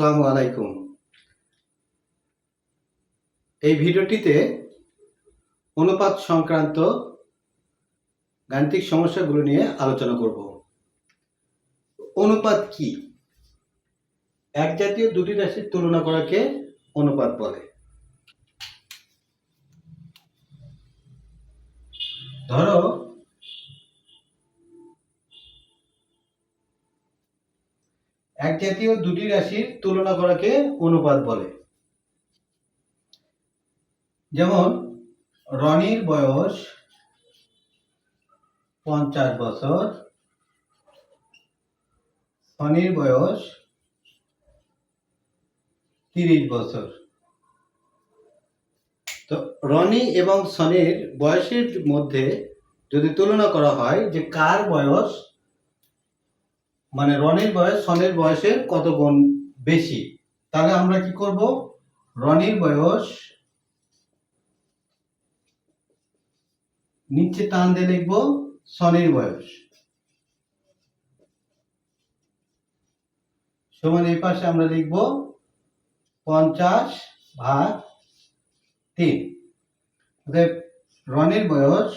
আসসালামু আলাইকুম। এই ভিডিওটিতে অনুপাত সংক্রান্ত গাণিতিক সমস্যাগুলো নিয়ে আলোচনা করব। অনুপাত কি? এক জাতীয় দুটি রাশির তুলনা করাকে অনুপাত বলে। ধরো এক জাতীয় দুটি রাশির তুলনা করাকে অনুপাত বলে। যেমন রনির বয়স 50 বছর, সনির বয়স 30 বছর। তো রনি এবং সনির বয়সের মধ্যে যদি তুলনা করা হয় যে কার বয়স, মানে রনির বয়স সনির বয়সের কত গুণ বেশি, তাহলে আমরা কি করব? রনির বয়স নিচে টান দিয়ে লিখবো সনির বয়স সমান এই পাশে আমরা লিখব 50/3। রনির বয়স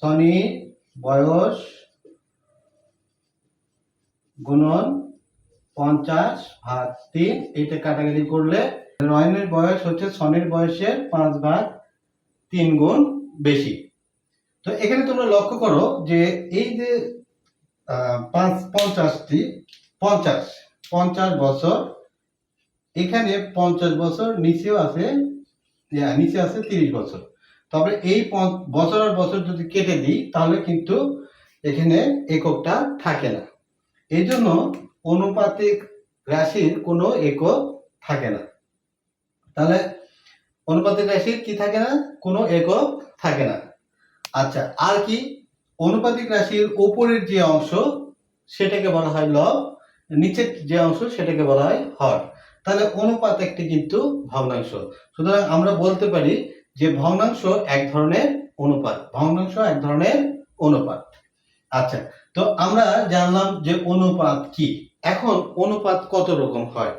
সনির বয়স গুণন 50/3, এটা কাটাকাটি করলে রনির বয়স হচ্ছে সনির বয়সের 5/3 গুণ বেশি। তো এখানে তোমরা লক্ষ্য করো যে এই যে 50 বছর, এখানে 50 বছর, নিচেও আছে, নিচে আছে 30 বছর। তবে এই বছর আর বছর যদি কেটে দিই তাহলে কিন্তু এখানে এককটা থাকে না। এই জন্য অনুপাতিক রাশির কোনো একক থাকে না। তাহলে অনুপাতিক রাশির কি থাকে না? কোনো একক থাকে না। আচ্ছা, আর কি? অনুপাতিক রাশির উপরের যে অংশ সেটাকে বলা হয় লব, নিচের যে অংশ সেটাকে বলা হয় হর। তাহলে অনুপাত একটি কিন্তু ভগ্নাংশ। সুতরাং আমরা বলতে পারি যে ভগ্নাংশ এক ধরনের অনুপাত। ভগ্নাংশ এক ধরনের অনুপাত। আচ্ছা, তো আমরা জানলাম যে অনুপাত কি। এখন অনুপাত কত রকম হয়?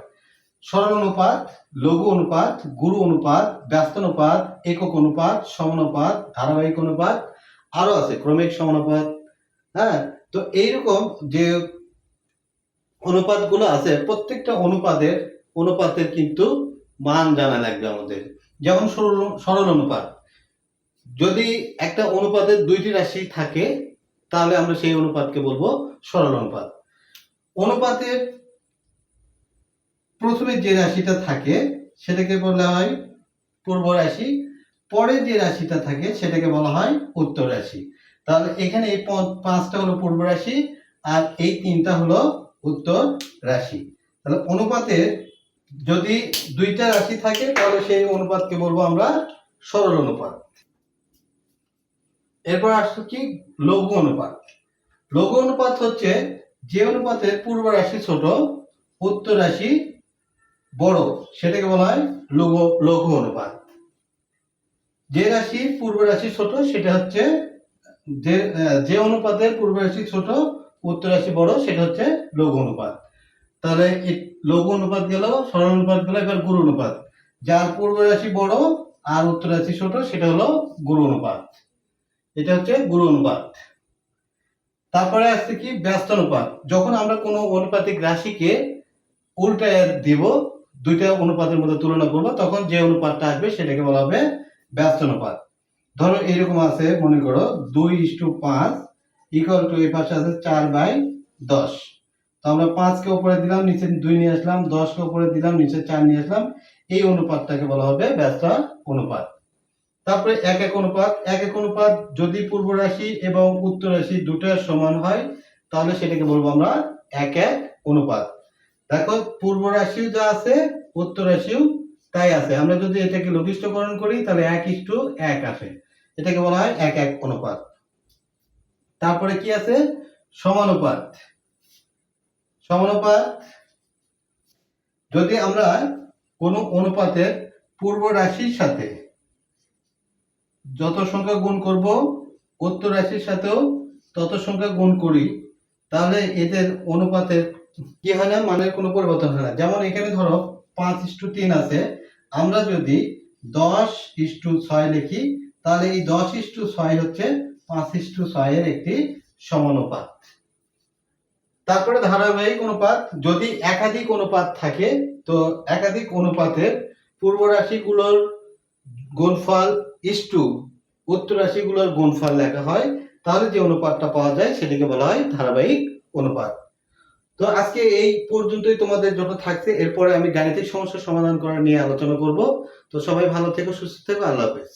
সরল অনুপাত, লঘু অনুপাত, গুরু অনুপাত, ব্যস্ত অনুপাত, একক অনুপাত, সমানুপাত, ধারাবাহিক অনুপাত, আরো আছে ক্রমিক সমানুপাত। হ্যাঁ, তো এইরকম যে অনুপাতগুলো আছে, প্রত্যেকটা অনুপাতের কিন্তু মান জানা লাগবে আমাদের। যেমন সরল অনুপাত, যদি একটা অনুপাতের দুইটি রাশি থাকে তাহলে আমরা সেই অনুপাতকে বলবো সরল অনুপাত। অনুপাতের প্রথমে যে রাশিটা থাকে সেটাকে বলা হয় পূর্ব রাশি, পরে যে রাশিটা থাকে সেটাকে বলা হয় উত্তর রাশি। তাহলে এখানে এই 5টা হলো পূর্ব রাশি আর এই 3টা হলো উত্তর রাশি। তাহলে অনুপাতের যদি দুইটা রাশি থাকে তাহলে সেই অনুপাতকে বলবো আমরা সরল অনুপাত। এরপর আসছে কি? লঘু অনুপাত। লঘু অনুপাত হচ্ছে যে অনুপাতের পূর্ব রাশি ছোট, উত্তর রাশি বড়, সেটাকে বলা হয় লঘু অনুপাত। যে রাশির পূর্ব রাশি ছোট সেটা হচ্ছে যে অনুপাতের পূর্ব রাশি ছোট, উত্তর রাশি বড়, সেটা হচ্ছে লঘু অনুপাত। তাহলে লঘু অনুপাত গেল, সরল অনুপাত গেল, এবার গুরু অনুপাত। যার পূর্ব রাশি বড় আর উত্তর রাশি ছোট সেটা হলো গুরু অনুপাত। এটা হচ্ছে গুরু অনুপাত। তারপরে আসছে কি? ব্যস্ত অনুপাত। যখন আমরা কোনো অনুপাতিক রাশিকে উল্টায় দিব, দুইটা অনুপাতের মধ্যে তুলনা করব, তখন যে অনুপাতটা আসবে সেটাকে বলা হবে ব্যস্ত অনুপাত। ধরো এরকম আছে, মনে করো 2:5 ইকুয়াল টু এই পাশে আছে 4/10। তো আমরা 5কে উপরে দিলাম, নিচে 2 নিয়ে আসলাম, 10কে উপরে দিলাম, নিচে 4 নিয়ে আসলাম, এই অনুপাতটাকে বলা হবে ব্যস্ত অনুপাত। তারপরে একক অনুপাত। একক অনুপাত যদি পূর্ব রাশি এবং উত্তর রাশি দুটো সমান হয় তাহলে সেটাকে বলবো আমরা একক অনুপাত। দেখো পূর্ব রাশিও যা আছে উত্তর রাশিও তাই আছে। আমরা যদি এটাকে লঘিষ্ঠকরণ করি তাহলে 1:1 আসে, এটাকে বলা হয় একক অনুপাত। তারপরে কি আছে? সমানুপাত। সমানুপাত যদি আমরা কোন অনুপাতের পূর্ব রাশির সাথে যত সংখ্যা গুণ করব উত্তর রাশির সাথেও তত সংখ্যা গুণ করি, তাহলে এদের অনুপাতের কি হয় না, মানের কোনো পরিবর্তন হয় না। যেমন এখানে ধরো 5:3 আছে, আমরা যদি 10:6 লিখি, তাহলে এই 10:6 হচ্ছে 5:6 এর একটি সমানুপাত। তারপরে ধারাবাহিক অনুপাত, যদি একাধিক অনুপাত থাকে তো একাধিক অনুপাতের পূর্ব রাশিগুলোর গুণফল ইস্টু উত্তর রাশিগুলোর গুণফল লেখা হয়, তাহলে যে অনুপাতটা পাওয়া যায় সেটাকে বলা হয় ধারাবাহিক অনুপাত। তো আজকে এই পর্যন্তই তোমাদের জন্য থাকছে, এরপরে আমি গাণিতিক সমস্যার সমাধান করা নিয়ে আলোচনা করব। তো সবাই ভালো থেকো, সুস্থ থেকো, আল্লাহ হাফেজ।